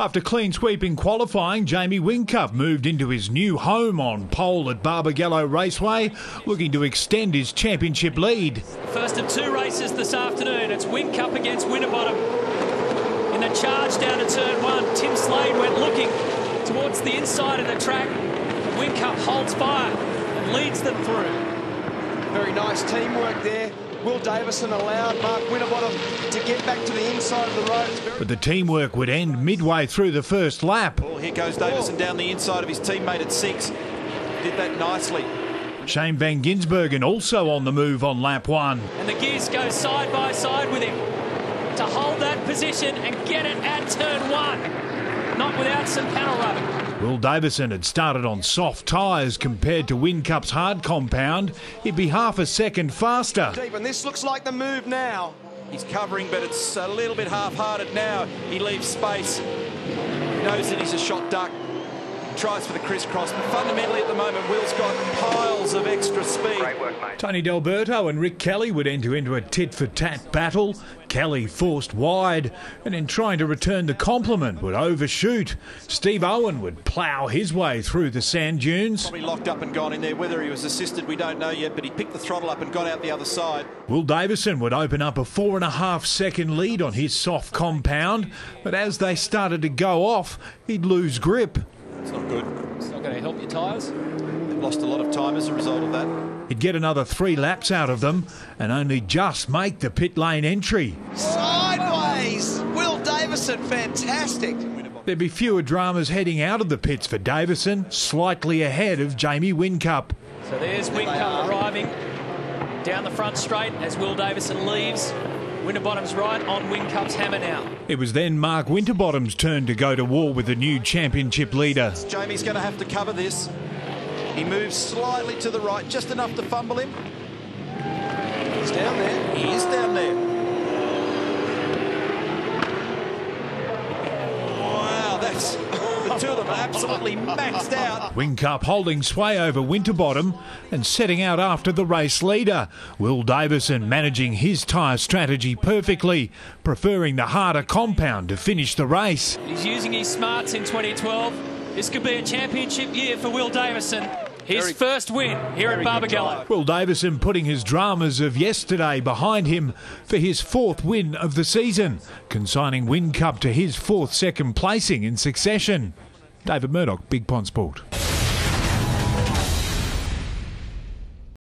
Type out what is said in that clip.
After clean sweep in qualifying, Jamie Whincup moved into his new home on pole at Barbagallo Raceway, looking to extend his championship lead. First of two races this afternoon. It's Whincup against Winterbottom. In the charge down to turn one, Tim Slade went looking towards the inside of the track. Whincup holds fire and leads them through. Very nice teamwork there. Will Davison allowed Mark Winterbottom to get back to the inside of the road. But the teamwork would end midway through the first lap. Well, here goes Davison down the inside of his teammate at 6. Did that nicely. Shane Van Gisbergen also on the move on lap 1. And the gears go side by side with him to hold that position and get it at turn 1. Not without some panel rubbing. Will Davison had started on soft tyres compared to Whincup's hard compound. He'd be half a second faster. Deep, and this looks like the move now. He's covering, but it's a little bit half-hearted now. He leaves space. He knows that he's a shot duck. Tries for the crisscross, but fundamentally at the moment, Will's got piles of extra speed. Great work, mate. Tony D'Alberto and Rick Kelly would enter into a tit-for-tat battle. Kelly forced wide, and in trying to return the compliment would overshoot. Steve Owen would plough his way through the sand dunes. Probably locked up and gone in there. Whether he was assisted, we don't know yet, but he picked the throttle up and got out the other side. Will Davison would open up a 4.5 second lead on his soft compound, but as they started to go off, he'd lose grip. It's not good. It's not going to help your tyres. They've lost a lot of time as a result of that. He'd get another 3 laps out of them and only just make the pit lane entry. Sideways! Will Davison, fantastic. There'd be fewer dramas heading out of the pits for Davison, slightly ahead of Jamie Whincup. So there's Whincup arriving down the front straight as Will Davison leaves. Winterbottom's right on Whincup's hammer now. It was then Mark Winterbottom's turn to go to war with the new championship leader. Jamie's going to have to cover this. He moves slightly to the right, just enough to fumble him. He's down there. He is down there. Wow, that's... The two of them are absolutely maxed out. Whincup holding sway over Winterbottom and setting out after the race leader. Will Davison managing his tyre strategy perfectly, preferring the harder compound to finish the race. He's using his smarts in 2012. This could be a championship year for Will Davison. His first win here at Barbagallo. Will Davison putting his dramas of yesterday behind him for his 4th win of the season, consigning Whincup to his 4th second placing in succession. David Murdoch, Big Pond Sport.